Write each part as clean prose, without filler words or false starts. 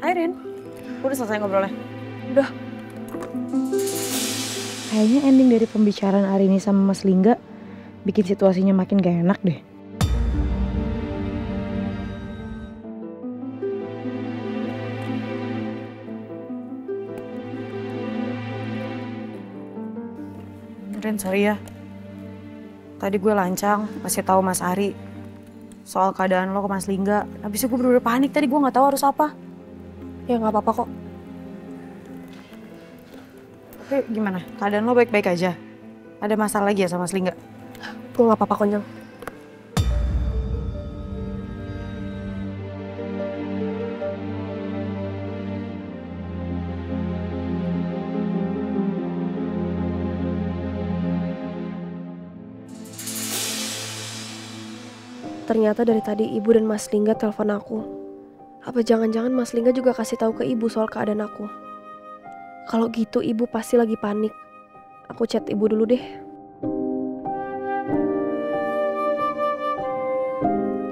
Hai Rin, udah selesai ngobrolnya? Udah. Kayaknya ending dari pembicaraan Arini sama Mas Lingga bikin situasinya makin gak enak deh. Rin, sorry ya. Tadi gue lancang masih tahu Mas Ari soal keadaan lo ke Mas Lingga. Habis itu gue bener-bener panik tadi, gue nggak tahu harus apa. Ya nggak apa-apa kok. Tapi gimana? Keadaan lo baik-baik aja? Ada masalah lagi ya sama Mas Lingga? Gue nggak apa-apa konyol. Ternyata dari tadi ibu dan Mas Lingga telepon aku. Apa jangan-jangan Mas Lingga juga kasih tahu ke ibu soal keadaan aku? Kalau gitu ibu pasti lagi panik. Aku chat ibu dulu deh.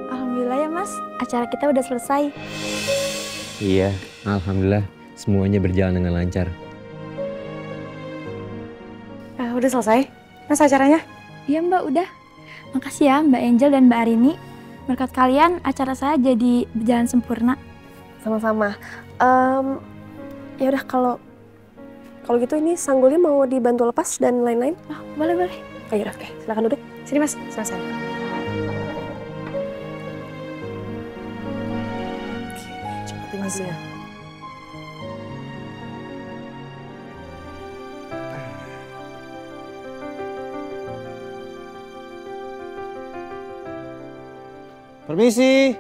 Alhamdulillah ya Mas, acara kita udah selesai. Iya, alhamdulillah semuanya berjalan dengan lancar. Udah selesai? Mas acaranya? Iya Mbak, udah. Makasih ya Mbak Angel dan Mbak Arini. Berkat kalian, acara saya jadi berjalan sempurna. Sama-sama. Ya udah kalau gitu ini sanggulnya mau dibantu lepas dan lain-lain. Oh, boleh. Oh, ya udah, oke. Silakan duduk. Sini Mas, selesai. Cepetin Mas ya. Permisi.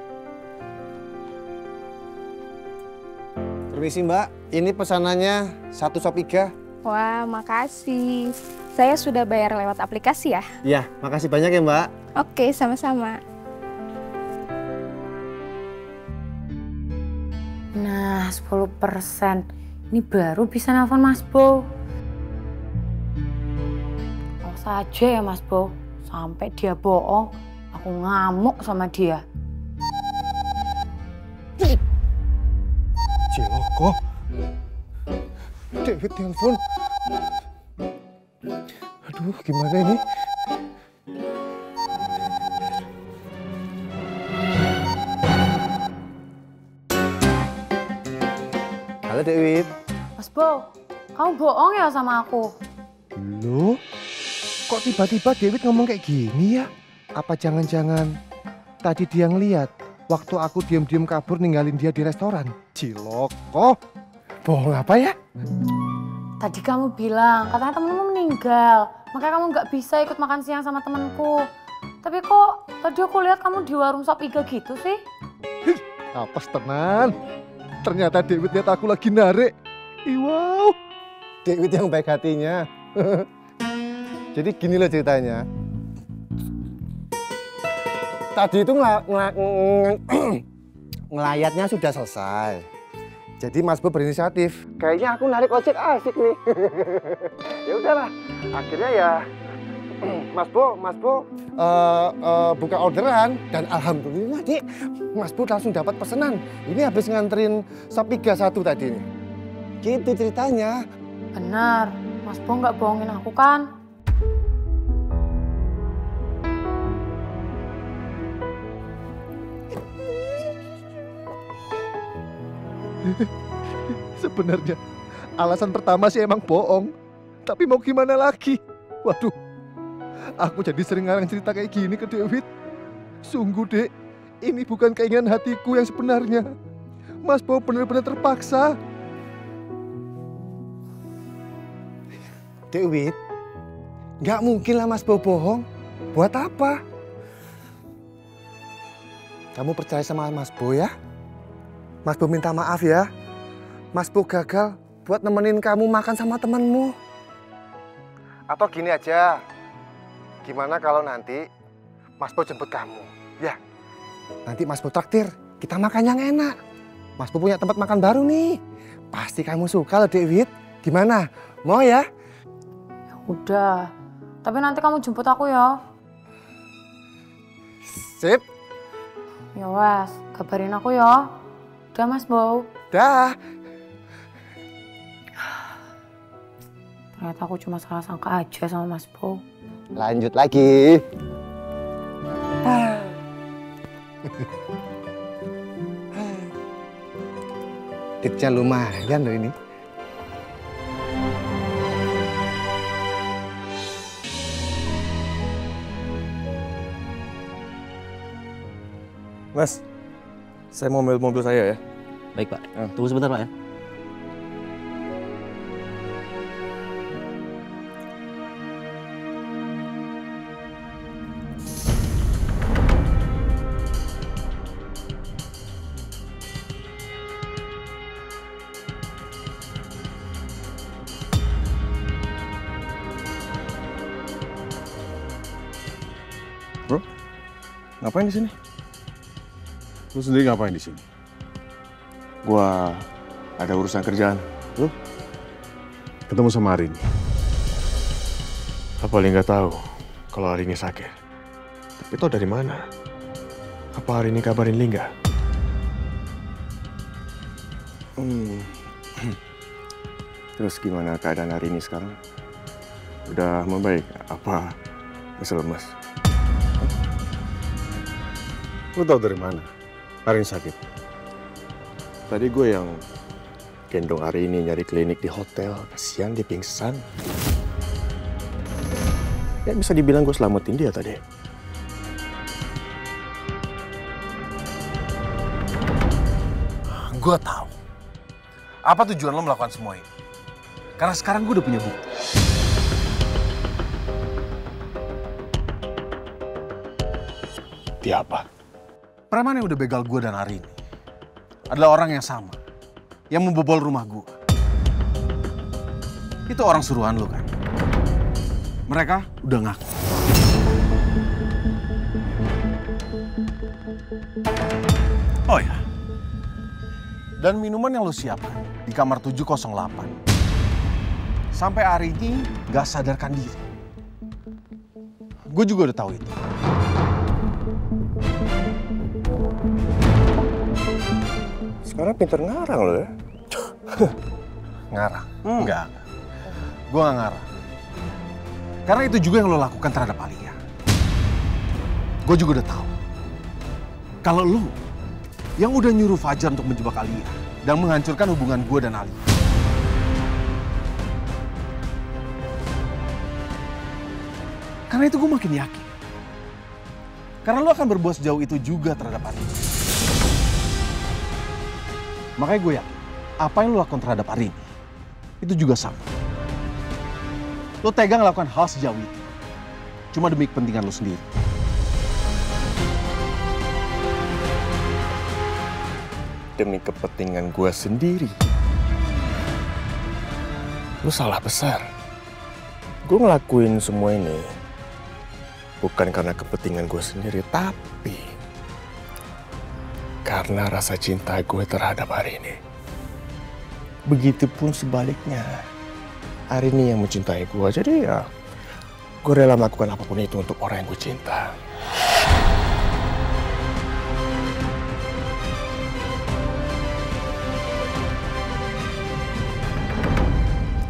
Permisi Mbak, ini pesanannya 1 sop iga. Wah, makasih. Saya sudah bayar lewat aplikasi ya? Iya, makasih banyak ya Mbak. Oke, sama-sama. Nah, 10%. Ini baru bisa nelfon Mas Bo. Awas aja ya Mas Bo, sampai dia bohong, aku ngamuk sama dia. Ciloko. David telepon. Aduh, gimana ini? Halo David. Mas Bo, kamu bohong ya sama aku? Loh, kok tiba-tiba David ngomong kayak gini ya? Apa jangan-jangan tadi dia ngeliat waktu aku diam-diam kabur ninggalin dia di restoran? Ciloko. Bohong apa ya? Tadi kamu bilang katanya temenmu meninggal, makanya kamu nggak bisa ikut makan siang sama temenku. Tapi kok tadi aku lihat kamu di warung sop iga gitu sih? Apes tenan. Ternyata David lihat aku lagi narik. Wow. David yang baik hatinya. Jadi gini loh ceritanya. Tadi itu ngelayatnya sudah selesai. Jadi Mas Bo berinisiatif. Kayaknya aku narik ojek asik nih. Ya udahlah. Akhirnya ya Mas Bo buka orderan dan alhamdulillah Dik, Mas Bo langsung dapat pesanan. Ini habis nganterin sop iga 1 tadi nih. Gitu ceritanya. Benar, Mas Bo nggak bohongin aku kan? Sebenarnya alasan pertama sih emang bohong. Tapi mau gimana lagi? Waduh, aku jadi sering ngarang cerita kayak gini ke David. Sungguh Dek, ini bukan keinginan hatiku yang sebenarnya. Mas Bo benar-benar terpaksa. David, nggak mungkin lah Mas Bo bohong. Buat apa? Kamu percaya sama Mas Bo ya? Mas Bo minta maaf ya. Mas Bo gagal buat nemenin kamu makan sama temenmu. Atau gini aja, gimana kalau nanti Mas Bo jemput kamu? Ya, nanti Mas Bo traktir, kita makan yang enak. Mas Bo punya tempat makan baru nih. Pasti kamu suka loh David. Gimana? Mau ya? Udah, tapi nanti kamu jemput aku ya. Sip. Ya wes, kabarin aku ya. Udah Mas Bow. Dah. Ternyata aku cuma salah sangka aja sama Mas Bow. Lanjut lagi. Tipsnya lumayan loh ini. Mas, saya mau ambil mobil saya ya. Baik Pak, tunggu sebentar Pak ya. Bro, ngapain di sini? Lu sendiri ngapain di sini? Gua ada urusan kerjaan. Lu? Ketemu sama Arini. Apa Li nggak tahu kalau Arini sakit? Tapi tau dari mana? Apa Arini kabarin Li nggak? Terus gimana keadaan Arini sekarang? Udah membaik? Apa masih lemas? Lu tahu dari mana? Arini sakit. Tadi gue yang gendong Arini nyari klinik di hotel. Kasihan dia pingsan. Ya bisa dibilang gue selamatin dia tadi. Gue tahu. Apa tujuan lo melakukan semua ini? Karena sekarang gue udah punya bukti. Dia apa? Preman yang udah begal gue dan Arini adalah orang yang sama. Yang membobol rumah gue. Itu orang suruhan lo kan? Mereka udah ngaku. Oh ya. Dan minuman yang lo siapkan di kamar 708. Sampai Arini gak sadarkan diri. Gue juga udah tahu itu. Sekarang pinter ngarang lo ya? Ngarang? Enggak. Gue gak ngarang. Karena itu juga yang lo lakukan terhadap Alia. Gue juga udah tahu. Kalau lo yang udah nyuruh Fajar untuk menjebak Alia dan menghancurkan hubungan gue dan Alia. Karena itu gue makin yakin. Karena lo akan berbuat sejauh itu juga terhadap Alia. Makanya gue yakin, apa yang lo lakukan terhadap Arini, itu juga sama. Lo tega ngelakukan hal sejauh itu, cuma demi kepentingan lo sendiri. Demi kepentingan gue sendiri. Lo salah besar. Gue ngelakuin semua ini bukan karena kepentingan gue sendiri, tapi karena rasa cinta gue terhadap Arini. Begitupun sebaliknya. Arini yang mencintai gue, jadi ya gue rela melakukan apapun itu untuk orang yang gue cinta.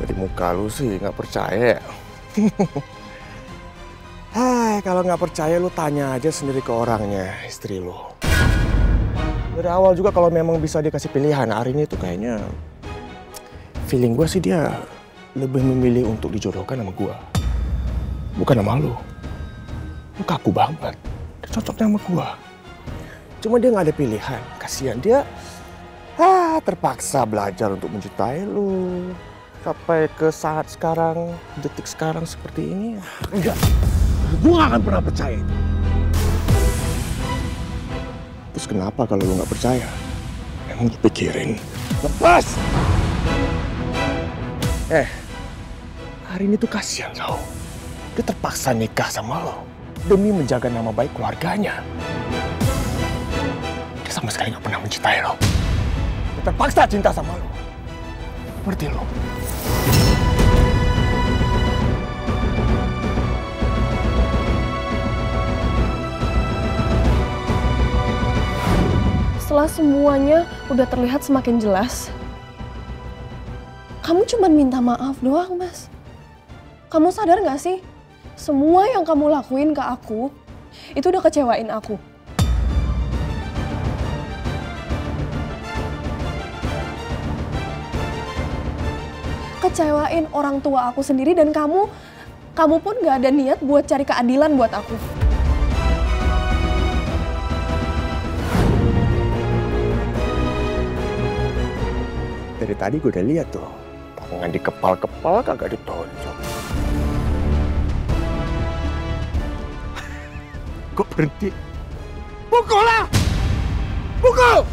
Dari muka lu sih nggak percaya. Hai, kalau nggak percaya lu tanya aja sendiri ke orangnya, istri lu. Dari awal juga kalau memang bisa dikasih pilihan, Arini itu kayaknya feeling gue sih dia lebih memilih untuk dijodohkan sama gue. Bukan sama lu. Lu kaku banget. Dia cocoknya sama gue. Cuma dia nggak ada pilihan. Kasihan dia terpaksa belajar untuk mencintai lu. Sampai ke saat sekarang, detik sekarang seperti ini. Enggak, gue gak akan pernah percaya. Terus kenapa kalau lu nggak percaya? Emang lu pikirin? Lepas! Hari ini tuh kasihan tau. Dia terpaksa nikah sama lo demi menjaga nama baik keluarganya. Dia sama sekali nggak pernah mencintai lo. Dia terpaksa cinta sama lo. Ngerti lo? setelah semuanya udah terlihat semakin jelas, kamu cuma minta maaf doang, Mas. Kamu sadar gak sih? Semua yang kamu lakuin ke aku, itu udah kecewain aku. Kecewain orang tua aku sendiri dan kamu pun gak ada niat buat cari keadilan buat aku. Dari tadi gue udah lihat tuh, tangan di kepal-kepal kagak ditonjok. Kok berhenti? Pukul lah! Pukul!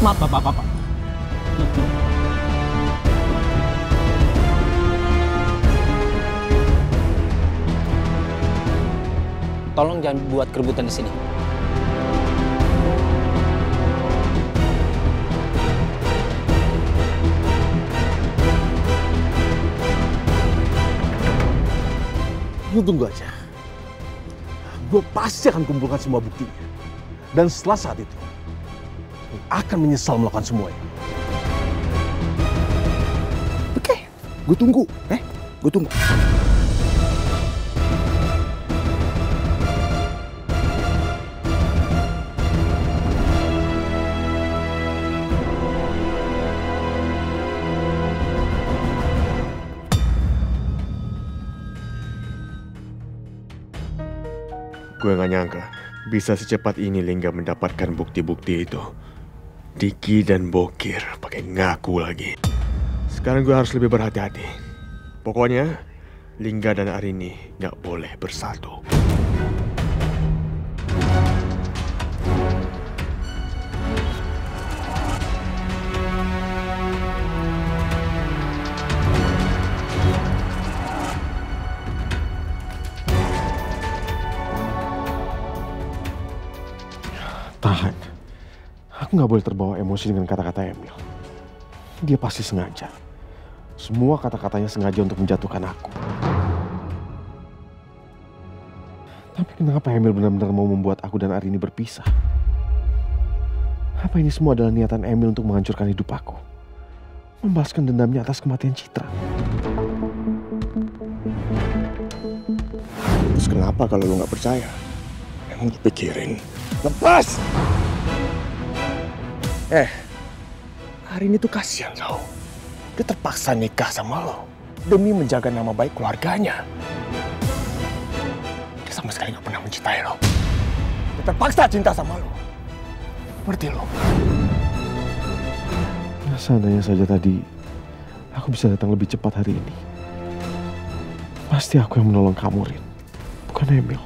Maaf, Bapak. Tolong jangan buat keributan di sini. Lu tunggu aja. Gue pasti akan kumpulkan semua buktinya. Dan setelah saat itu, lu akan menyesal melakukan semuanya. Oke, gue tunggu. Gue tunggu. Gue gak nyangka bisa secepat ini Lingga mendapatkan bukti-bukti itu. Diki dan Bokir pakai ngaku lagi. Sekarang gue harus lebih berhati-hati. Pokoknya Lingga dan Arini gak boleh bersatu. Tahan. Aku nggak boleh terbawa emosi dengan kata-kata Emil. Dia pasti sengaja. Semua kata-katanya sengaja untuk menjatuhkan aku. Tapi kenapa Emil benar-benar mau membuat aku dan Arini berpisah? Apa ini semua adalah niatan Emil untuk menghancurkan hidup aku? Membalaskan dendamnya atas kematian Citra. Terus kenapa kalau lu nggak percaya? Emang lu pikirin? Lepas! Arini tuh kasihan tau. Dia terpaksa nikah sama lo demi menjaga nama baik keluarganya. Dia sama sekali gak pernah mencintai lo. Dia terpaksa cinta sama lo. Ngerti lo? Nah, seandainya saja tadi aku bisa datang lebih cepat hari ini. Pasti aku yang menolong kamu, Rin. Bukan Emil.